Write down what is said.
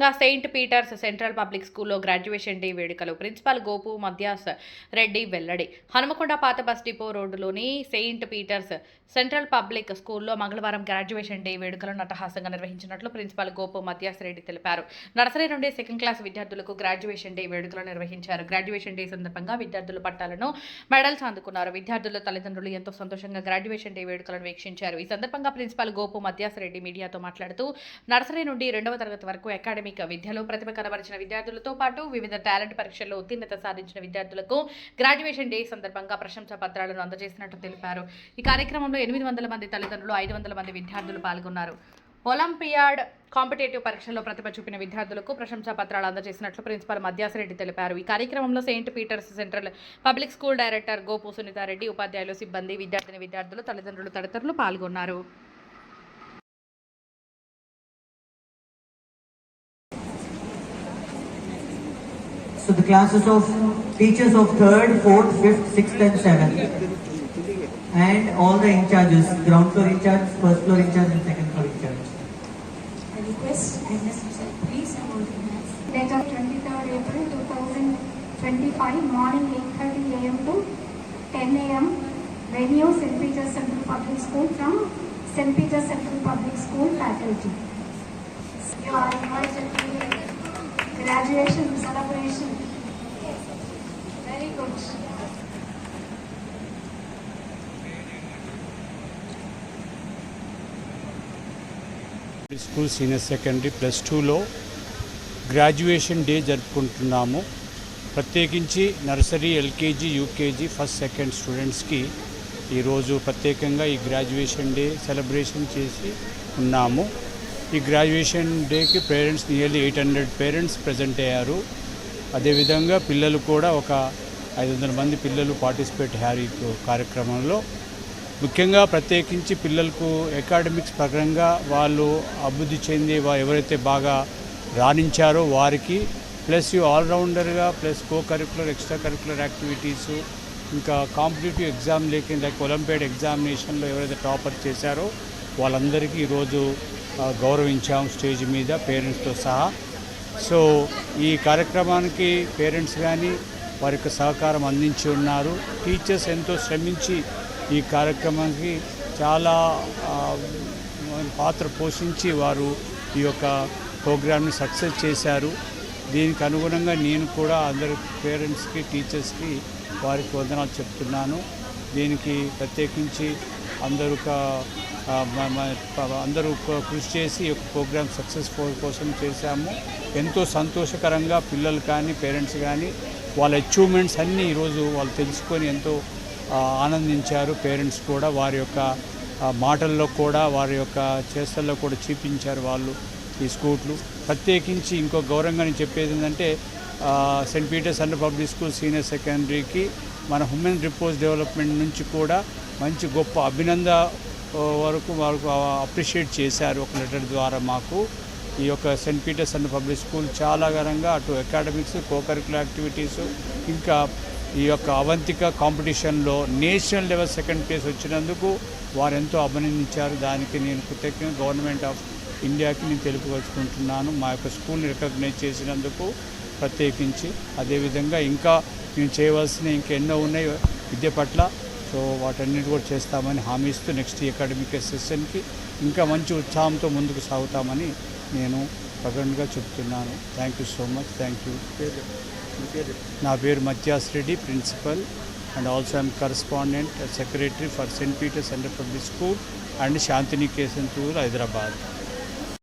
సందర్భంగా Saint Peter's Central Public స్కూల్లో graduation day వేడుకలు ప్రిన్సిపాల్ గోపు మధ్యాస్ రెడ్డి వెల్లడి. హనుమకొండ పాత బస్ డిపో రోడ్డులోని సెయింట్ పీటర్స్ సెంట్రల్ పబ్లిక్ స్కూల్లో మంగళవారం గ్రాడ్యుయేషన్ డే వేడుకలను అట్టహాసంగా నిర్వహించినట్లు ప్రిన్సిపాల్ గోపు మధ్యాస్ రెడ్డి తెలిపారు. నర్సరీ నుండి సెకండ్ క్లాస్ విద్యార్థులకు గ్రాడ్యుయేషన్ డే వేడుకలు నిర్వహించారు. గ్రాడ్యుయేషన్ డే సందర్భంగా విద్యార్థుల పట్టాలను మెడల్స్ అందుకున్నారు. విద్యార్థుల తల్లిదండ్రులు ఎంతో సంతోషంగా గ్రాడ్యుయేషన్ డే వేడుకలను వీక్షించారు. ఈ సందర్భంగా ప్రిన్సిపాల్ గోపు మధ్యాస్ రెడ్డి మీడియాతో మాట్లాడుతూ నర్సరీ నుండి 2వ తరగతి వరకు అకాడమిక్ విద్యలో ప్రతిభ కనబరిచిన విద్యార్థులతో పాటు వివిధ టాలెంట్ పరీక్షల్లో ఉత్తీర్ణత సాధించిన విద్యార్థులకు గ్రాడ్యుయేషన్ డే సందర్భంగా ప్రశంసా పత్రాలను అందజేసినట్టు తెలిపారు. ఈ కార్యక్రమంలో 800 మంది తల్లిదండ్రులు, 500 మంది విద్యార్థులు పాల్గొన్నారు. ఒలింపియాడ్ కాంపిటేటివ్ పరీక్షల్లో ప్రతిభ చూపిన విద్యార్థులకు ప్రశంసా పత్రాలు అందజేసినట్లు ప్రిన్సిపాల్ మధ్యాసరెడ్డి తెలిపారు. ఈ కార్యక్రమంలో Saint Peter's Central Public School director Gopu Sunitha Reddy, ఉపాధ్యాయులు, సిబ్బంది, విద్యార్థులు, తల్లిదండ్రులు తదితరులు పాల్గొన్నారు. So the classes of teachers of 3rd, 4th, 5th, 6th and 7th and all the in charges, ground floor in charge, first floor in charge and second floor in charge. I request please hold your hands. Date of 23rd April 2025, morning 8:30 a.m. to 10 a.m. Venue St. Peter's Central Public School from St. Peter's Central Public School faculty. You are invited to graduation celebration. Very good. School senior secondary +2లో graduation day జరుపుకుంటున్నాము. ప్రత్యేకించి nursery, LKG, UKG, first second స్టూడెంట్స్కి ఈరోజు ప్రత్యేకంగా ఈ graduation day celebration చేసి ఉన్నాము. ఈ గ్రాడ్యుయేషన్ డేకి పేరెంట్స్ నియర్లీ 800 పేరెంట్స్ ప్రజెంట్ అయ్యారు. అదేవిధంగా పిల్లలు కూడా ఒక 500 మంది పిల్లలు పార్టిసిపేట్ అయ్యారు ఈ కార్యక్రమంలో. ముఖ్యంగా ప్రత్యేకించి పిల్లలకు అకాడమిక్స్ పరంగా వాళ్ళు అభివృద్ధి చెంది ఎవరైతే బాగా రాణించారో వారికి ప్లస్ ఆల్రౌండర్గా plus co curricular, extra curricular activities, ఇంకా కాంపిటేటివ్ ఎగ్జామ్ లైక్ ఒలింపియాడ్ ఎగ్జామినేషన్లో ఎవరైతే టాపర్ చేశారో వాళ్ళందరికీ ఈరోజు గౌరవించాం స్టేజ్ మీద పేరెంట్స్తో సహా. సో ఈ కార్యక్రమానికి పేరెంట్స్ కానీ వారి యొక్క సహకారం అందించి ఉన్నారు. టీచర్స్ ఎంతో శ్రమించి ఈ కార్యక్రమానికి చాలా పాత్ర పోషించి వారు ఈ యొక్క ప్రోగ్రామ్ని సక్సెస్ చేశారు. దీనికి అనుగుణంగా నేను కూడా అందరి పేరెంట్స్కి, టీచర్స్కి వారికి వందనాలు చెప్తున్నాను. దీనికి ప్రత్యేకించి అందరూ కృషి చేసి ఈ యొక్క ప్రోగ్రామ్ సక్సెస్ఫుల్ కోసం చేశాము. ఎంతో సంతోషకరంగా పిల్లలు కానీ పేరెంట్స్ కానీ వాళ్ళ అచీవ్మెంట్స్ అన్నీ ఈరోజు వాళ్ళు తెలుసుకొని ఎంతో ఆనందించారు. పేరెంట్స్ కూడా వారి యొక్క మాటల్లో కూడా వారి యొక్క చేష్టల్లో కూడా చూపించారు వాళ్ళు ఈ స్కూట్లు. ప్రత్యేకించి ఇంకో గౌరవంగా నేను చెప్పేది ఏంటంటే Saint Peter's Central Public School senior సెకండరీకి మన హ్యూమన్ రిసోర్స్ డెవలప్మెంట్ నుంచి కూడా మంచి గొప్ప వరకు అప్రిషియేట్ చేశారు ఒక లెటర్ ద్వారా మాకు. ఈ యొక్క Saint Peter's Central Public School చాలా ఘనంగా అటు అకాడమిక్స్, కోకరికులర్ యాక్టివిటీస్, ఇంకా ఈ యొక్క అవంతిక కాంపిటీషన్లో నేషనల్ లెవెల్ సెకండ్ ప్లేస్ వచ్చినందుకు వారు ఎంతో అభినందించారు. దానికి నేను ప్రత్యేకంగా గవర్నమెంట్ ఆఫ్ ఇండియాకి నేను తెలుపుకొచ్చుకుంటున్నాను మా యొక్క స్కూల్ని రికగ్నైజ్ చేసినందుకు ప్రత్యేకించి. అదేవిధంగా ఇంకా నేను చేయవలసిన ఇంకెన్నో ఉన్నాయి విద్య పట్ల. సో వాటన్నిటి కూడా చేస్తామని హామీ ఇస్తూ నెక్స్ట్ అకాడమిక్ సెషన్కి ఇంకా మంచి ఉత్సాహంతో ముందుకు సాగుతామని నేను ప్రకటనగా చెప్తున్నాను. Thank you so much. Thank you. నా పేరు Madhyas Reddy, principal and also I'm correspondent secretary for Saint Peter's Central Public School and Shantiniketan tour, Hyderabad.